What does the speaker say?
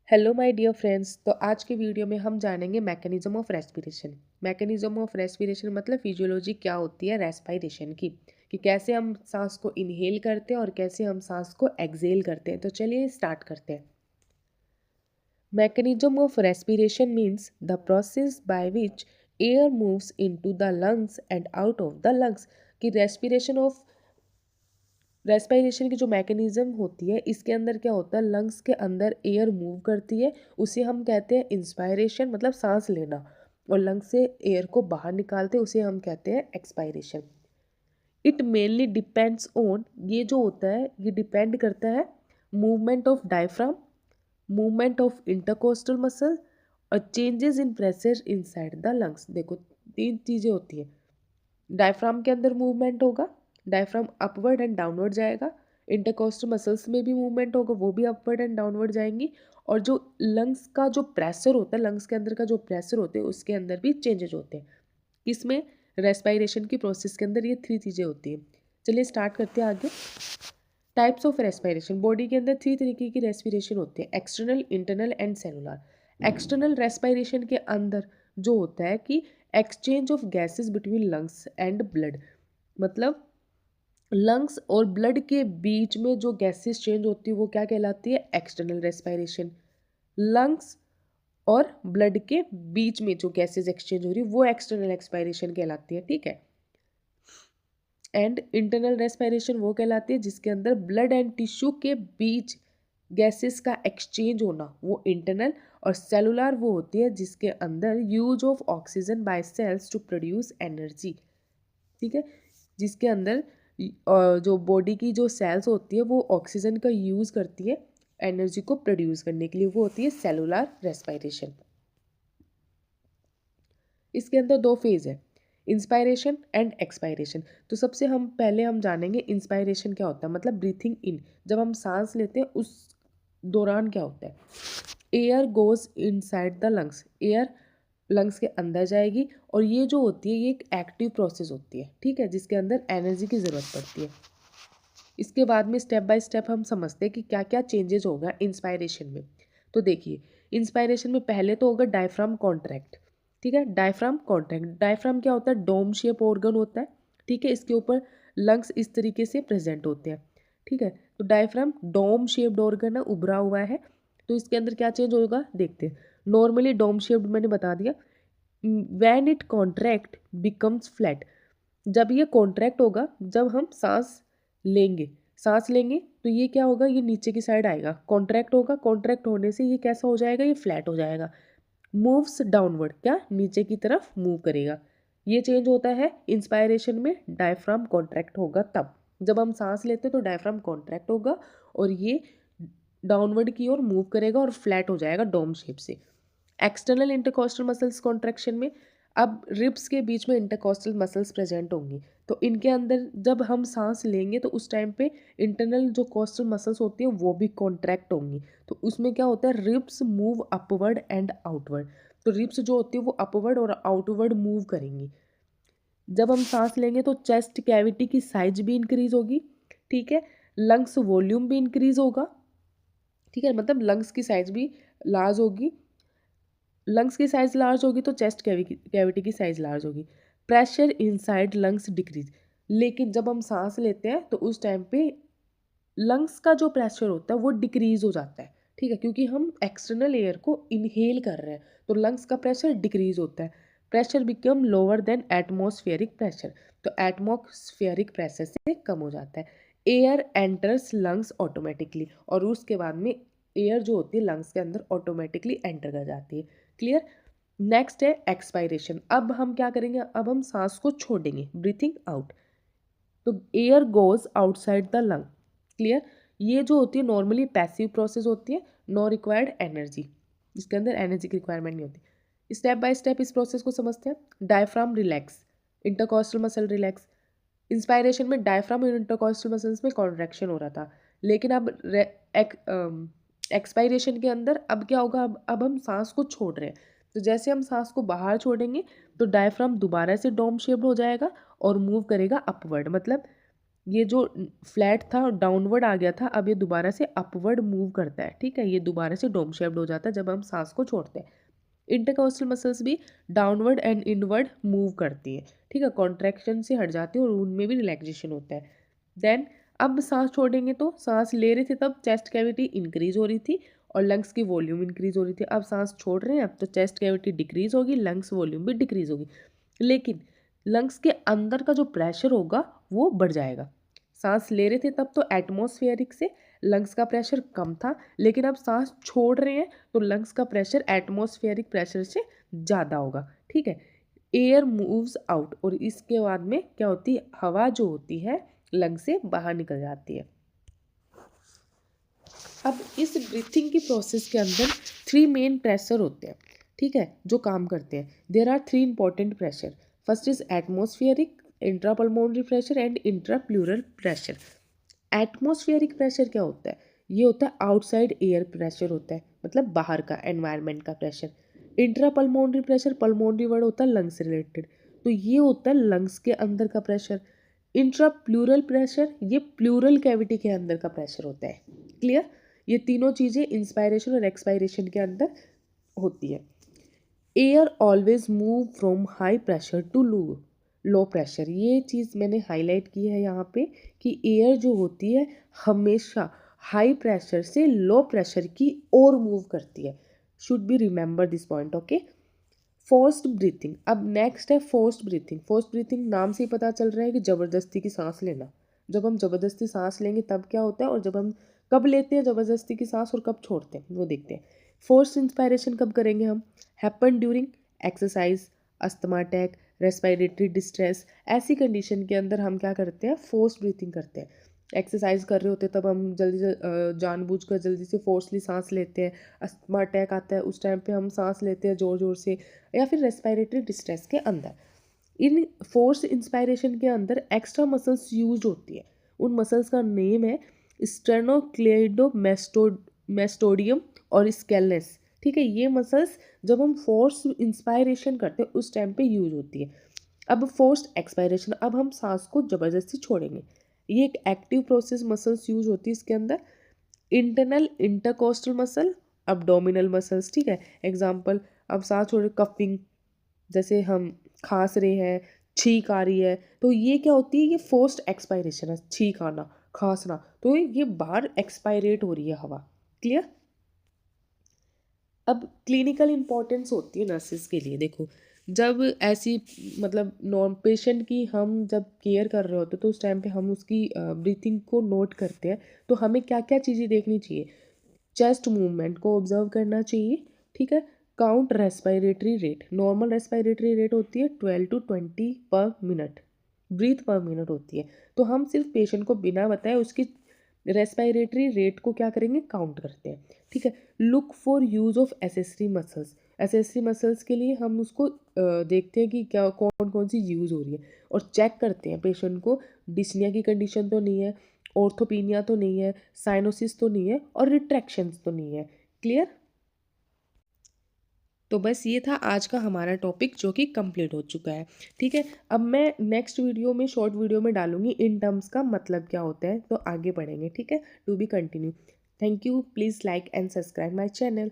Hello my dear friends. तो आज के वीडियो में हम जानेंगे mechanism of respiration. Mechanism of respiration मतलब फिजियोलॉजी क्या होती है रेस्पिरेशन की, कि कैसे हम सांस को इनहेल करते हैं और कैसे हम सांस को एक्सहेल करते हैं। तो चलिए स्टार्ट करते हैं। Mechanism of respiration means the process by which air moves into the lungs and out of the lungs. कि रेस्पिरेशन की जो मैकेनिज्म होती है, इसके अंदर क्या होता है, लंग्स के अंदर एयर मूव करती है, उसे हम कहते हैं इंस्पायरेशन मतलब सांस लेना, और लंग्स से एयर को बाहर निकालते हैं उसे हम कहते हैं expiration. It mainly depends on, ये जो होता है ये डिपेंड करता है movement of diaphragm, movement of intercostal muscle और changes in pressure inside the lungs. देखो तीन चीज़ें होती है, डायफ्राम के अंदर मूवमेंट होगा, डायफ्राम अपवर्ड एंड डाउनवर्ड जाएगा, इंटरकोस्टल मसल्स में भी मूवमेंट होगा, वो भी अपवर्ड एंड डाउनवर्ड जाएंगी, और जो लंग्स का जो प्रेशर होता है, लंग्स के अंदर का जो प्रेशर होते हैं उसके अंदर भी चेंजेज होते हैं। इसमें रेस्पिरेशन की प्रोसेस के अंदर ये थ्री चीज़ें होती हैं। चलिए स्टार्ट करते हैं आगे। Types of respiration. बॉडी के अंदर थ्री तरीके की रेस्पिरेशन होती है, external, internal and cellular. External respiration के अंदर जो होता है कि exchange of gases between lungs and blood, मतलब लंग्स और ब्लड के बीच में जो गैसेस चेंज होती है वो क्या कहलाती है, एक्सटर्नल रेस्पिरेशन। लंग्स और ब्लड के बीच में जो गैसेस एक्सचेंज हो रही है वो एक्सटर्नल एक्सपायरेशन कहलाती है, ठीक है। एंड इंटरनल रेस्पिरेशन वो कहलाती है जिसके अंदर ब्लड एंड टिश्यू के बीच गैसेस का एक्सचेंज होना, वो इंटरनल। और सेलुलर वो होती है जिसके अंदर use of oxygen by cells to produce energy, ठीक है। जिसके अंदर जो बॉडी की जो सेल्स होती है वो ऑक्सीजन का यूज़ करती है एनर्जी को प्रोड्यूस करने के लिए, वो होती है सेलुलर रेस्पिरेशन। इसके अंदर दो फेज है, इंस्पायरेशन एंड एक्सपायरेशन। तो सबसे हम पहले हम जानेंगे इंस्पायरेशन क्या होता है, मतलब ब्रीथिंग इन, जब हम सांस लेते हैं उस दौरान क्या होता है, air goes inside the lungs, air lungs के अंदर जाएगी, और ये जो होती है ये एक एक्टिव प्रोसेस होती है, ठीक है, जिसके अंदर एनर्जी की ज़रूरत पड़ती है। इसके बाद में स्टेप बाय स्टेप हम समझते हैं कि क्या क्या चेंजेस होगा इंस्पायरेशन में। तो देखिए, इंस्पायरेशन में पहले तो होगा डायफ्राम कॉन्ट्रैक्ट, ठीक है। डायफ्राम कॉन्ट्रैक्ट, डायफ्राम क्या होता है, डोम शेप ऑर्गन होता है, ठीक है। इसके ऊपर लंग्स इस तरीके से प्रेजेंट होते हैं, ठीक है। तो डायफ्राम डोम शेप्ड ऑर्गन है, उभरा हुआ है। तो इसके अंदर क्या चेंज होगा देखते हैं। नॉर्मली डोम शेप्ड मैंने बता दिया। When it contract becomes flat, जब ये कॉन्ट्रैक्ट होगा, जब हम सांस लेंगे तो ये क्या होगा, ये नीचे की साइड आएगा, कॉन्ट्रैक्ट होगा, कॉन्ट्रैक्ट होने से ये कैसा हो जाएगा, ये फ्लैट हो जाएगा। मूव्स डाउनवर्ड, क्या नीचे की तरफ मूव करेगा। ये चेंज होता है इंस्पायरेशन में, डायफ्राम कॉन्ट्रैक्ट होगा तब, जब हम सांस लेते हैं तो डायफ्राम कॉन्ट्रैक्ट होगा और ये डाउनवर्ड की ओर मूव करेगा और फ्लैट हो जाएगा डोम शेप से। एक्सटर्नल इंटरकॉस्टल मसल्स कॉन्ट्रैक्शन में, अब रिब्स के बीच में इंटरकॉस्टल मसल्स प्रेजेंट होंगी, तो इनके अंदर जब हम सांस लेंगे तो उस टाइम पे इंटरनल जो कॉस्टल मसल्स होती है वो भी कॉन्ट्रैक्ट होंगी। तो उसमें क्या होता है, ribs move upward and outward. तो रिब्स जो होती है वो अपवर्ड और आउटवर्ड मूव करेंगी। जब हम सांस लेंगे तो चेस्ट कैविटी की साइज भी इंक्रीज होगी, ठीक है। लंग्स वॉल्यूम भी इंक्रीज होगा, ठीक है, मतलब लंग्स की साइज भी लार्ज होगी। लंग्स की साइज़ लार्ज होगी तो चेस्ट कैविटी की साइज़ लार्ज होगी। प्रेशर इनसाइड लंग्स डिक्रीज, लेकिन जब हम सांस लेते हैं तो उस टाइम पे लंग्स का जो प्रेशर होता है वो डिक्रीज हो जाता है, ठीक है, क्योंकि हम एक्सटर्नल एयर को इनहेल कर रहे हैं तो लंग्स का प्रेशर डिक्रीज होता है। Pressure become lower than atmospheric pressure, तो एटमॉस्फेरिक प्रेशर से कम हो जाता है। एयर एंटर्स लंग्स ऑटोमेटिकली, और उसके बाद में एयर जो होती है लंग्स के अंदर ऑटोमेटिकली एंटर कर जाती है। क्लियर। नेक्स्ट है एक्सपायरेशन। अब हम क्या करेंगे, अब हम सांस को छोड़ेंगे, ब्रीथिंग आउट। तो air goes outside the lung. Clear. ये जो होती है नॉर्मली पैसिव प्रोसेस होती है, नो रिक्वायर्ड एनर्जी, इसके अंदर एनर्जी की रिक्वायरमेंट नहीं होती। स्टेप बाय स्टेप इस प्रोसेस को समझते हैं। Diaphragm relax, intercostal muscle relax. Inspiration में डायफ्राम और इंटरकॉस्टल मसल्स में कॉन्ट्रैक्शन हो रहा था, लेकिन अब एक्सपायरेशन के अंदर अब क्या होगा, अब हम सांस को छोड़ रहे हैं। तो जैसे हम सांस को बाहर छोड़ेंगे तो डायफ्राम दोबारा से डोम शेप्ड हो जाएगा और मूव करेगा अपवर्ड, मतलब ये जो फ्लैट था डाउनवर्ड आ गया था, अब ये दोबारा से अपवर्ड मूव करता है, ठीक है, ये दोबारा से डोम शेप्ड हो जाता है जब हम सांस को छोड़ते हैं। इंटरकोस्टल मसल्स भी डाउनवर्ड एंड इनवर्ड मूव करती है, ठीक है, कॉन्ट्रैक्शन से हट जाती है और उनमें भी रिलैक्सेशन होता है। देन अब सांस छोड़ेंगे तो सांस ले रहे थे तब चेस्ट कैविटी इंक्रीज हो रही थी और लंग्स की वॉल्यूम इंक्रीज हो रही थी। अब सांस छोड़ रहे हैं अब तो चेस्ट कैविटी डिक्रीज होगी, लंग्स वॉल्यूम भी डिक्रीज होगी, लेकिन लंग्स के अंदर का जो प्रेशर होगा वो बढ़ जाएगा। सांस ले रहे थे तब तो एटमॉस्फेरिक से लंग्स का प्रेशर कम था, लेकिन अब सांस छोड़ रहे हैं तो लंग्स का प्रेशर एटमॉस्फेरिक प्रेशर से ज़्यादा होगा, ठीक है। एयर मूव्स आउट और इसके बाद में क्या होती है, हवा जो होती है लंग से बाहर निकल जाती है। अब इस ब्रीथिंग की प्रोसेस के अंदर 3 मेन प्रेशर होते हैं, ठीक है, जो काम करते हैं। There are 3 important pressure. First is atmospheric, intrapulmonary pressure and intrapleural pressure. Atmospheric pressure क्या होता है, ये होता है आउटसाइड एयर प्रेशर होता है, मतलब बाहर का एनवायरनमेंट का pressure. Intrapulmonary pressure, pulmonary word होता है लंग्स से रिलेटेड, तो ये होता है लंग्स के अंदर का प्रेशर। इंट्राप्लूरल प्रेशर, ये प्लूरल कैविटी के अंदर का प्रेशर होता है। क्लियर, ये तीनों चीज़ें इंस्पायरेशन और एक्सपायरेशन के अंदर होती है। Air always move from high pressure to low pressure, ये चीज़ मैंने हाईलाइट की है यहाँ पे कि एयर जो होती है हमेशा हाई प्रेशर से लो प्रेशर की ओर मूव करती है। Should be remember this point, okay. Forced breathing, अब नेक्स्ट है फोर्स्ड ब्रीथिंग। फोर्स्ड ब्रीथिंग नाम से ही पता चल रहा है कि ज़बरदस्ती की सांस लेना। जब हम ज़बरदस्ती सांस लेंगे तब क्या होता है, और जब हम कब लेते हैं ज़बरदस्ती की सांस और कब छोड़ते हैं वो देखते हैं। फोर्स्ड इंस्पायरेशन कब करेंगे हम, happen during exercise, asthma attack, respiratory distress, ऐसी कंडीशन के अंदर हम क्या करते हैं, फोर्स्ड ब्रीथिंग करते हैं। एक्सरसाइज कर रहे होते हैं तब हम जानबूझकर जल्दी से फोर्सली सांस लेते हैं। अस्थमा अटैक आता है उस टाइम पे हम सांस लेते हैं ज़ोर ज़ोर से, या फिर रेस्पिरेटरी डिस्ट्रेस के अंदर। इन फोर्स इंस्पायरेशन के अंदर एक्स्ट्रा मसल्स यूज होती है। उन मसल्स का नेम है स्टेनोक्लेडोमेस्टोडियम और स्केलनेस, ठीक है। ये मसल्स जब हम फोर्स इंस्पायरेशन करते हैं उस टाइम पे यूज होती है। अब फोर्स्ड एक्सपायरेशन, अब हम सांस को ज़बरदस्ती छोड़ेंगे। ये एक एक्टिव प्रोसेस मसल्स यूज होती है इसके अंदर। Internal intercostal muscle, abdominal muscles, ठीक है। एग्जांपल, अब सांस छोड़ कफिंग, जैसे हम खांस रहे हैं, छींक आ रही है, तो ये क्या होती है, ये फोर्स्ड एक्सपायरेशन है। छींक आना, खांसना, तो ये बाहर एक्सपायरेट हो रही है हवा। क्लियर। अब क्लिनिकल इम्पोर्टेंस होती है नर्सेज के लिए। देखो, जब ऐसी मतलब नॉन पेशेंट की हम जब केयर कर रहे होते तो उस टाइम पे हम उसकी ब्रीथिंग को नोट करते हैं, तो हमें क्या क्या चीज़ें देखनी चाहिए। चेस्ट मूवमेंट को ऑब्जर्व करना चाहिए, ठीक है। Count respiratory rate, normal respiratory rate होती है 12 to 20 पर मिनट, ब्रीथ पर मिनट होती है। तो हम सिर्फ पेशेंट को बिना बताए उसकी रेस्पिरेटरी रेट को क्या करेंगे, काउंट करते हैं, ठीक है। Look for use of accessory muscles, accessory muscles के लिए हम उसको देखते हैं कि क्या कौन कौन सी यूज़ हो रही है, और चेक करते हैं पेशेंट को डिस्निया की कंडीशन तो नहीं है, ऑर्थोपीनिया तो नहीं है, साइनोसिस तो नहीं है, और रिट्रैक्शंस तो नहीं है। क्लियर। तो बस ये था आज का हमारा टॉपिक जो कि कंप्लीट हो चुका है, ठीक है। अब मैं नेक्स्ट वीडियो में, शॉर्ट वीडियो में डालूंगी इन टर्म्स का मतलब क्या होता है, तो आगे बढ़ेंगे, ठीक है। To be continue. Thank you, please like and subscribe my channel.